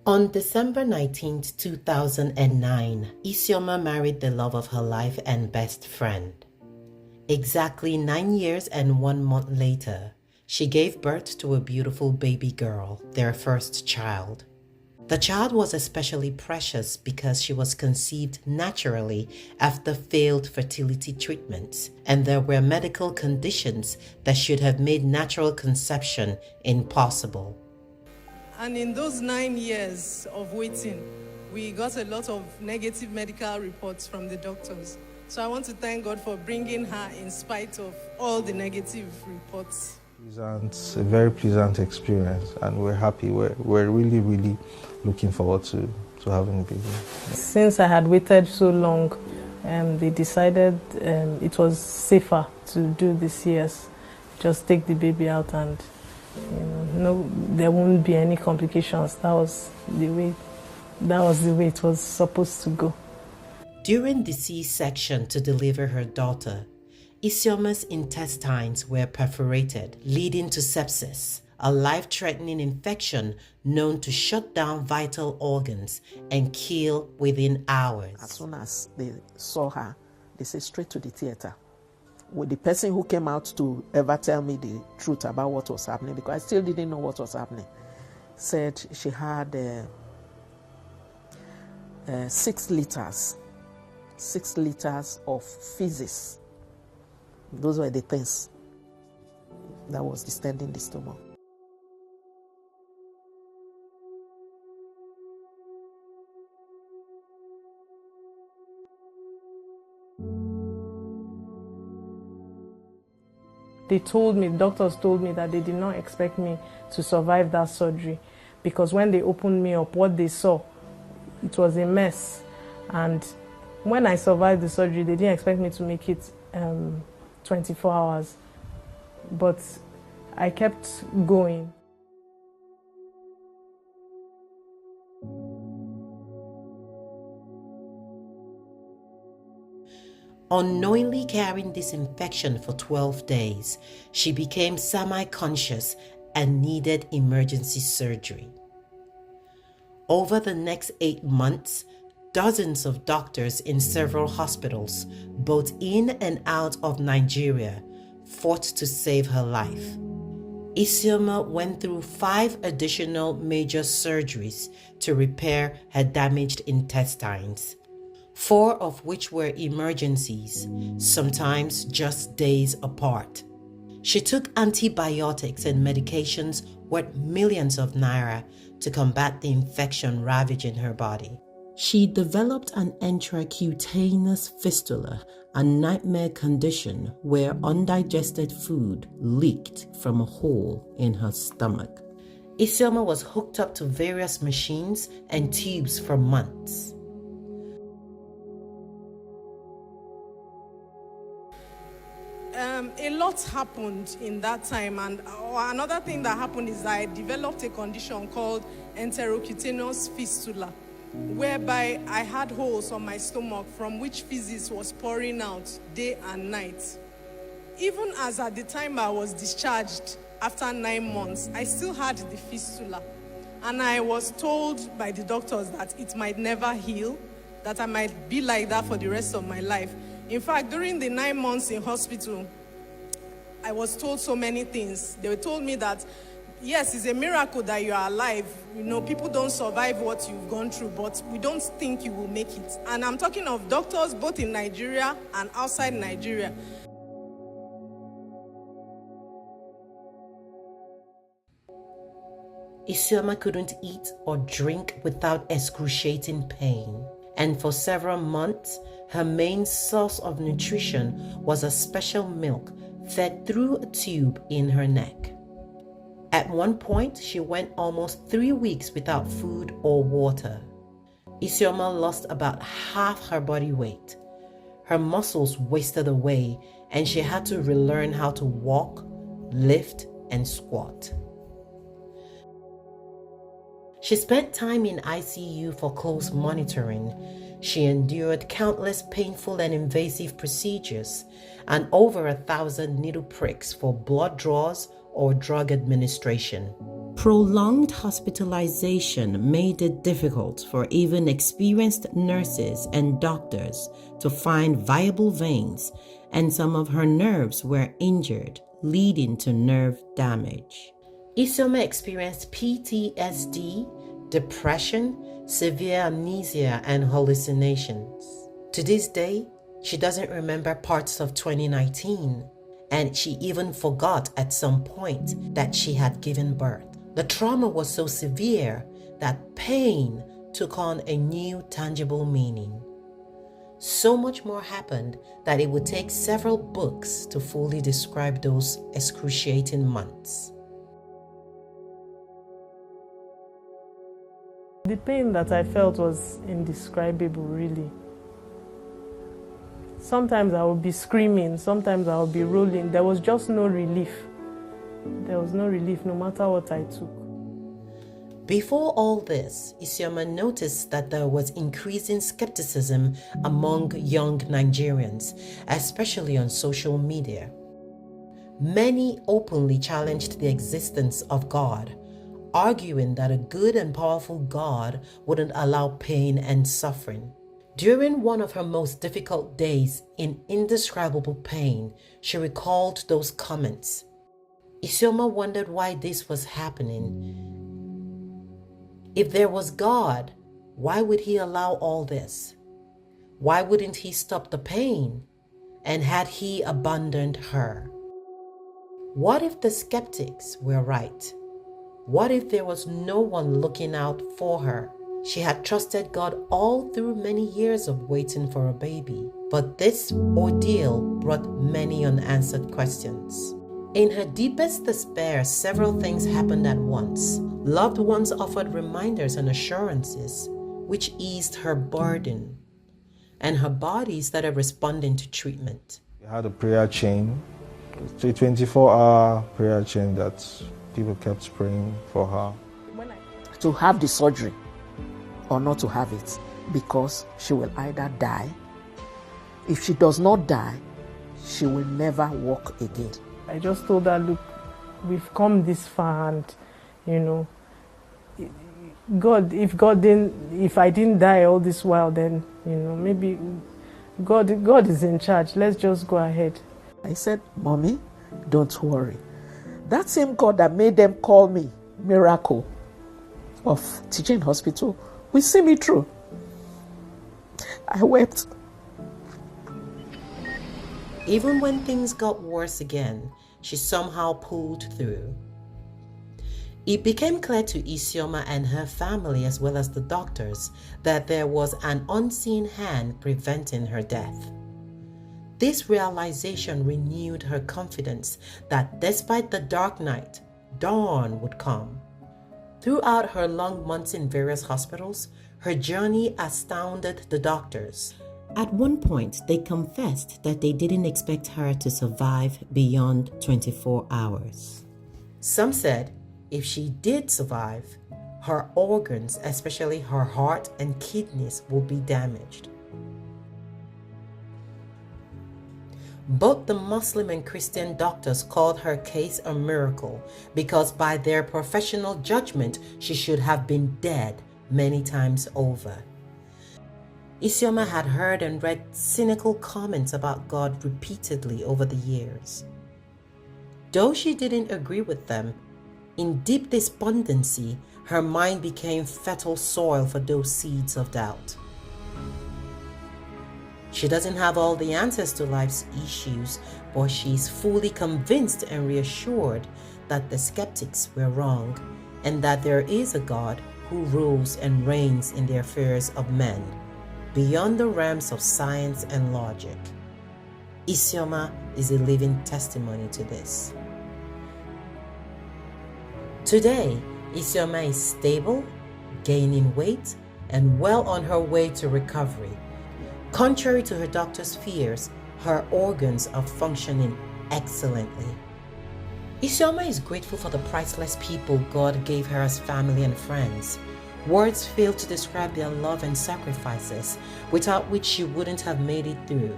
On December 19th, 2009, Isioma married the love of her life and best friend. Exactly 9 years and 1 month later, she gave birth to a beautiful baby girl, their first child. The child was especially precious because she was conceived naturally after failed fertility treatments, and there were medical conditions that should have made natural conception impossible. And in those 9 years of waiting, we got a lot of negative medical reports from the doctors. So I want to thank God for bringing her in spite of all the negative reports. It's a very pleasant experience, and we're happy. We're really, really looking forward to having a baby. Since I had waited so long, they decided it was safer to do this years. Just take the baby out and no, there won't be any complications. That was the way it was supposed to go. During the C-section to deliver her daughter, Isioma's intestines were perforated, leading to sepsis, a life-threatening infection known to shut down vital organs and kill within hours. As soon as they saw her, they said straight to the theater. With the person who came out to ever tell me the truth about what was happening, because I still didn't know what was happening, said she had 6 liters of feces. Those were the things that was distending the stomach. Doctors told me that they did not expect me to survive that surgery, because when they opened me up, what they saw, it was a mess. And when I survived the surgery, they didn't expect me to make it 24 hours. But I kept going. Unknowingly carrying this infection for 12 days, she became semi-conscious and needed emergency surgery. Over the next 8 months, dozens of doctors in several hospitals, both in and out of Nigeria, fought to save her life. Isioma went through 5 additional major surgeries to repair her damaged intestines, 4 of which were emergencies, sometimes just days apart. She took antibiotics and medications worth millions of naira to combat the infection ravaging her body. She developed an intracutaneous fistula, a nightmare condition where undigested food leaked from a hole in her stomach. Isioma was hooked up to various machines and tubes for months. A lot happened in that time, and another thing that happened is that I developed a condition called enterocutaneous fistula, whereby I had holes on my stomach from which feces was pouring out day and night. Even as at the time I was discharged after 9 months, I still had the fistula, and I was told by the doctors that it might never heal, that I might be like that for the rest of my life. In fact, during the 9 months in hospital, I was told so many things. They told me that, yes, it's a miracle that you are alive. People don't survive what you've gone through, but we don't think you will make it. And I'm talking of doctors both in Nigeria and outside Nigeria. Isioma couldn't eat or drink without excruciating pain, and for several months, her main source of nutrition was a special milk fed through a tube in her neck. At one point, she went almost 3 weeks without food or water. Isioma lost about half her body weight. Her muscles wasted away, and she had to relearn how to walk, lift, and squat. She spent time in ICU for close monitoring. She endured countless painful and invasive procedures and over 1,000 needle pricks for blood draws or drug administration. Prolonged hospitalization made it difficult for even experienced nurses and doctors to find viable veins, and some of her nerves were injured, leading to nerve damage. Isioma experienced PTSD, depression, severe amnesia, and hallucinations. To this day, she doesn't remember parts of 2019, and she even forgot at some point that she had given birth. The trauma was so severe that pain took on a new tangible meaning. So much more happened that it would take several books to fully describe those excruciating months. The pain that I felt was indescribable, really. Sometimes I would be screaming, sometimes I would be rolling. There was just no relief. There was no relief no matter what I took. Before all this, Isioma noticed that there was increasing skepticism among young Nigerians, especially on social media. Many openly challenged the existence of God, arguing that a good and powerful God wouldn't allow pain and suffering. During one of her most difficult days in indescribable pain, she recalled those comments. Isioma wondered why this was happening. If there was God, why would He allow all this? Why wouldn't He stop the pain? And had He abandoned her? What if the skeptics were right? What if there was no one looking out for her? She had trusted God all through many years of waiting for a baby, but this ordeal brought many unanswered questions. In her deepest despair, several things happened at once. Loved ones offered reminders and assurances, which eased her burden, and her body started responding to treatment. We had a prayer chain, a 24-hour prayer chain that people kept praying for her. To have the surgery or not to have it, because she will either die. If she does not die, she will never walk again. I just told her, look, we've come this far, and if I didn't die all this while, then maybe God is in charge. Let's just go ahead. I said, Mommy, don't worry. That same God that made them call me Miracle of Teaching Hospital will see me through. I wept. Even when things got worse again, she somehow pulled through. It became clear to Isioma and her family, as well as the doctors, that there was an unseen hand preventing her death. This realization renewed her confidence that despite the dark night, dawn would come. Throughout her long months in various hospitals, her journey astounded the doctors. At one point, they confessed that they didn't expect her to survive beyond 24 hours. Some said if she did survive, her organs, especially her heart and kidneys, would be damaged. Both the Muslim and Christian doctors called her case a miracle because by their professional judgment, she should have been dead many times over. Isioma had heard and read cynical comments about God repeatedly over the years. Though she didn't agree with them, in deep despondency, her mind became fertile soil for those seeds of doubt. She doesn't have all the answers to life's issues, but she's fully convinced and reassured that the skeptics were wrong and that there is a God who rules and reigns in the affairs of men, beyond the realms of science and logic. Isioma is a living testimony to this. Today, Isioma is stable, gaining weight, and well on her way to recovery. Contrary to her doctor's fears, her organs are functioning excellently. Isioma is grateful for the priceless people God gave her as family and friends. Words fail to describe their love and sacrifices, without which she wouldn't have made it through.